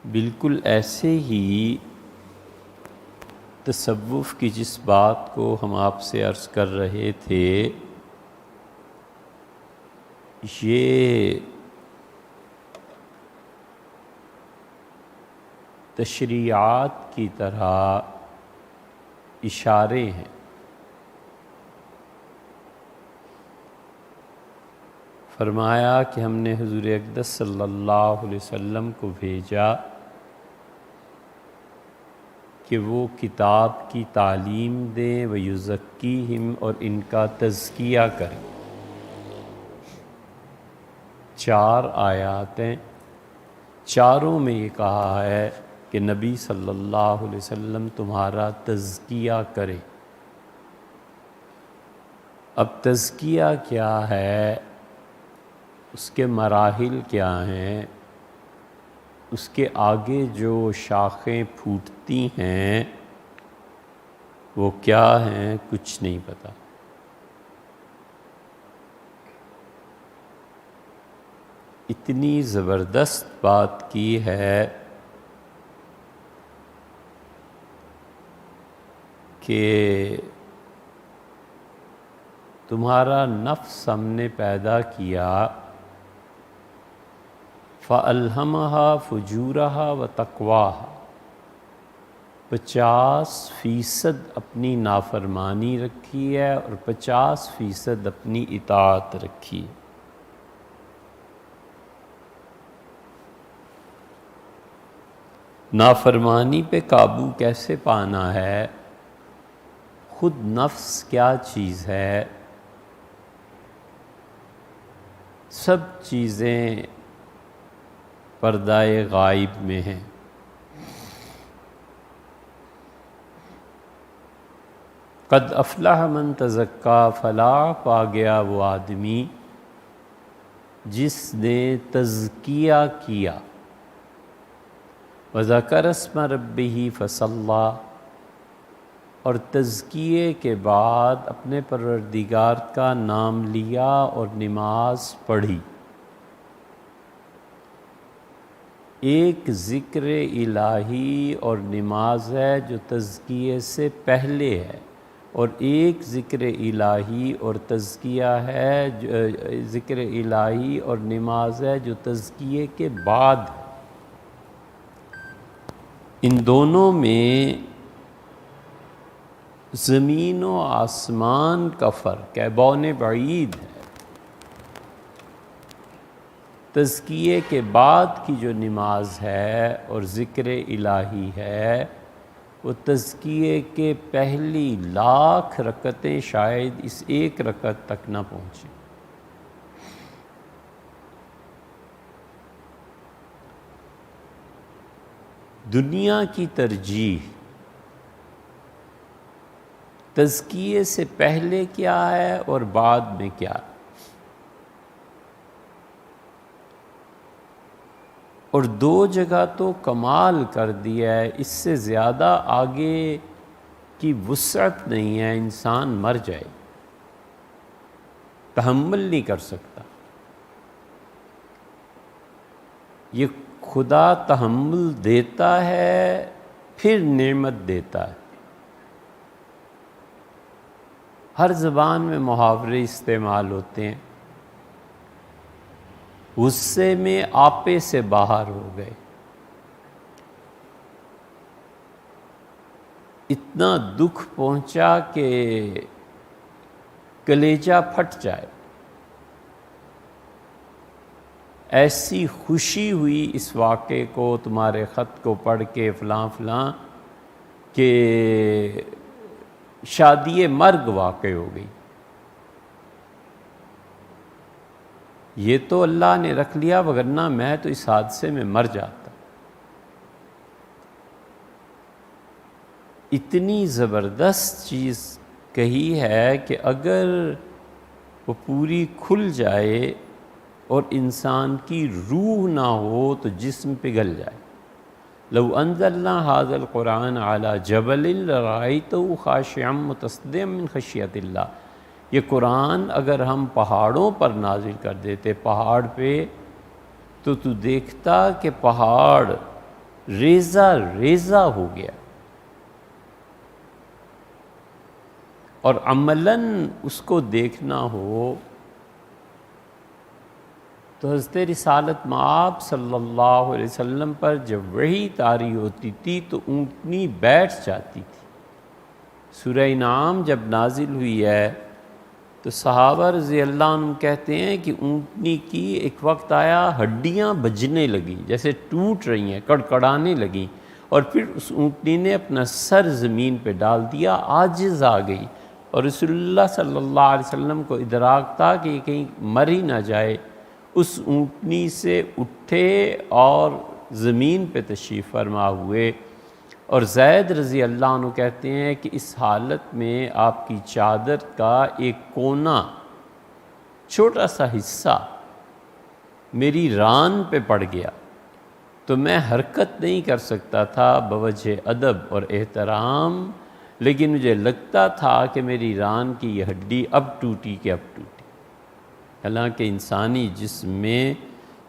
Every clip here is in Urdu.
بالکل ایسے ہی تصوف کی جس بات کو ہم آپ سے عرض کر رہے تھے، یہ تشریعات کی طرح اشارے ہیں۔ فرمایا کہ ہم نے حضور اقدس صلی اللہ علیہ وسلم کو بھیجا کہ وہ کتاب کی تعلیم دیں وَيُزَكِّيهِمْ، اور ان کا تزکیہ کریں۔ 4 آیات ہیں، چاروں میں یہ کہا ہے کہ نبی صلی اللہ علیہ وسلم تمہارا تزکیہ کرے۔ اب تزکیہ کیا ہے، اس کے مراحل کیا ہیں، اس کے آگے جو شاخیں پھوٹتی ہیں وہ کیا ہیں، کچھ نہیں پتہ۔ اتنی زبردست بات کی ہے کہ تمہارا نفس ہم نے پیدا کیا، فَأَلْهَمَهَا فُجُورَهَا وَتَقْوَاهَا، 50% اپنی نافرمانی رکھی ہے اور 50% اپنی اطاعت رکھی ہے۔ نافرمانی پہ قابو کیسے پانا ہے، خود نفس کیا چیز ہے، سب چیزیں پردہ غائب میں ہیں۔ قد افلح من تزکا، فلاح پا گیا وہ آدمی جس نے تزکیہ کیا۔ وذکر اسم ربہ فصلی، اور تزکیے کے بعد اپنے پروردگار کا نام لیا اور نماز پڑھی۔ ایک ذکر الہی اور نماز ہے جو تزکیے سے پہلے ہے، اور ایک ذکر الہی اور تزکیہ ہے، ذکر الہی اور نماز ہے جو تزکیے کے بعد ہے۔ ان دونوں میں زمین و آسمان کا فرق ہے، بعد بعید ہے۔ تزکیے کے بعد کی جو نماز ہے اور ذکر الہی ہے، وہ تزکیے کے پہلی 1,00,000 رکعتیں شاید اس ایک رکعت تک نہ پہنچیں۔ دنیا کی ترجیح تزکیے سے پہلے کیا ہے اور بعد میں کیا ہے، اور 2 جگہ تو کمال کر دیا ہے، اس سے زیادہ آگے کی وسعت نہیں ہے، انسان مر جائے، تحمل نہیں کر سکتا۔ یہ خدا تحمل دیتا ہے پھر نعمت دیتا ہے۔ ہر زبان میں محاورے استعمال ہوتے ہیں، غصے میں آپے سے باہر ہو گئے، اتنا دکھ پہنچا کہ کلیجہ پھٹ جائے، ایسی خوشی ہوئی اس واقعے کو، تمہارے خط کو پڑھ کے فلاں فلاں، کہ شادی مرگ واقع ہو گئی۔ یہ تو اللہ نے رکھ لیا، وگرنہ میں تو اس حادثے میں مر جاتا۔ اتنی زبردست چیز کہی ہے کہ اگر وہ پوری کھل جائے اور انسان کی روح نہ ہو تو جسم پگھل جائے۔ لو انزلنا هذا القرآن على جبل لرأيته خاشعا متصدعا من خشیۃ اللہ، یہ قرآن اگر ہم پہاڑوں پر نازل کر دیتے، پہاڑ پہ، تو دیکھتا کہ پہاڑ ریزہ ریزہ ہو گیا، اور عملاً اس کو دیکھنا ہو تو حضرت رسالت مآب صلی اللہ علیہ وسلم پر جب وحی طاری ہوتی تھی تو اونٹنی بیٹھ جاتی تھی۔ سورہ انعام جب نازل ہوئی ہے تو صحابہ رضی اللہ عنہ کہتے ہیں کہ اونٹنی کی ایک وقت آیا ہڈیاں بجنے لگیں، جیسے ٹوٹ رہی ہیں، کڑکڑانے لگیں، اور پھر اس اونٹنی نے اپنا سر زمین پہ ڈال دیا، عاجز آ گئی، اور رسول اللہ صلی اللہ علیہ وسلم کو ادراک تھا کہ یہ کہیں مر ہی نہ جائے۔ اس اونٹنی سے اٹھے اور زمین پہ تشریف فرما ہوئے، اور زید رضی اللہ عنہ کہتے ہیں کہ اس حالت میں آپ کی چادر کا ایک کونا، چھوٹا سا حصہ میری ران پہ پڑ گیا، تو میں حرکت نہیں کر سکتا تھا بوجہ ادب اور احترام، لیکن مجھے لگتا تھا کہ میری ران کی یہ ہڈی اب ٹوٹی کہ اب ٹوٹی۔ حالانکہ انسانی جسم میں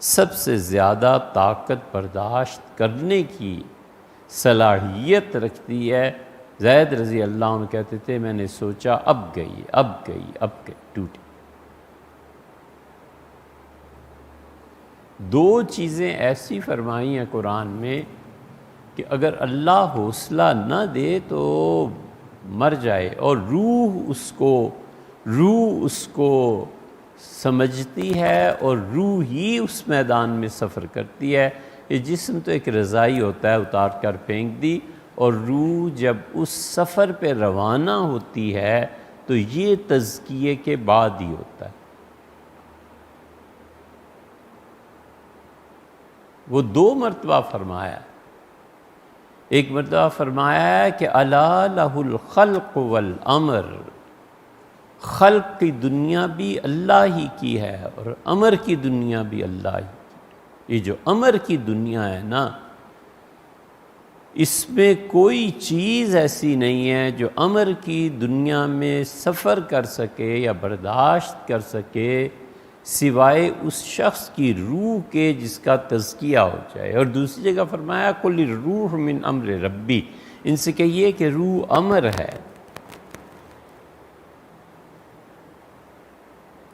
سب سے زیادہ طاقت برداشت کرنے کی صلاحیت رکھتی ہے۔ زید رضی اللہ عنہ کہتے تھے میں نے سوچا اب گئی اب گئی اب گئی، ٹوٹی۔ دو چیزیں ایسی فرمائی ہیں قرآن میں کہ اگر اللہ حوصلہ نہ دے تو مر جائے، اور روح اس کو سمجھتی ہے، اور روح ہی اس میدان میں سفر کرتی ہے۔ یہ جسم تو ایک رضائی ہوتا ہے، اتار کر پھینک دی، اور روح جب اس سفر پہ روانہ ہوتی ہے تو یہ تزکیے کے بعد ہی ہوتا ہے۔ وہ دو مرتبہ فرمایا ہے، ایک مرتبہ فرمایا ہے کہ الا لہ الخلق والامر، خلق کی دنیا بھی اللہ ہی کی ہے اور امر کی دنیا بھی اللہ ہی کی۔ یہ جو امر کی دنیا ہے نا، اس میں کوئی چیز ایسی نہیں ہے جو امر کی دنیا میں سفر کر سکے یا برداشت کر سکے سوائے اس شخص کی روح کے جس کا تزکیہ ہو جائے۔ اور دوسری جگہ فرمایا قل الروح من امر ربی، ان سے کہیے کہ روح امر ہے۔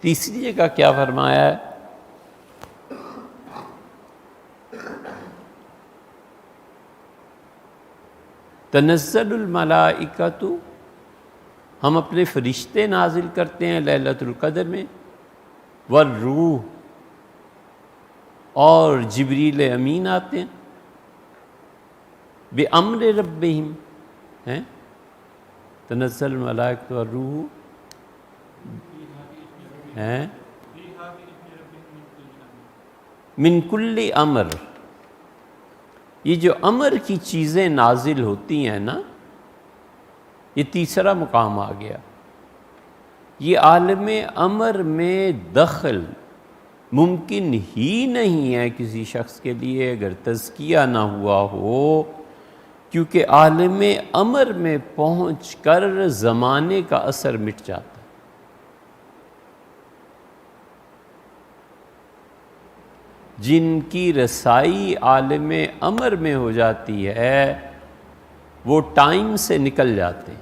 تیسری جگہ کیا فرمایا ہے؟ تنزل الملائکۃ، ہم اپنے فرشتے نازل کرتے ہیں لیلۃ القدر میں، والروح، اور جبریل امین آتے ہیں، بِأَمْرِ رَبِّهِمْ، ہیں تنزل الملائکۃ والروح ہیں من کل امر۔ یہ جو امر کی چیزیں نازل ہوتی ہیں نا، یہ تیسرا مقام آ گیا۔ یہ عالم امر میں دخل ممکن ہی نہیں ہے کسی شخص کے لیے اگر تزکیہ نہ ہوا ہو، کیونکہ عالم امر میں پہنچ کر زمانے کا اثر مٹ جاتا ہے۔ جن کی رسائی عالم امر میں ہو جاتی ہے وہ ٹائم سے نکل جاتے ہیں۔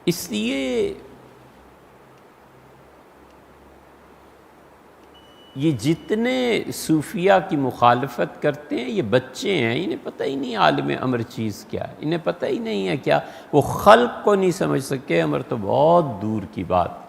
اس لیے یہ جتنے صوفیہ کی مخالفت کرتے ہیں یہ بچے ہیں، انہیں پتہ ہی نہیں عالم امر چیز کیا ہے، انہیں پتہ ہی نہیں ہے کیا، وہ خلق کو نہیں سمجھ سکے، امر تو بہت دور کی بات۔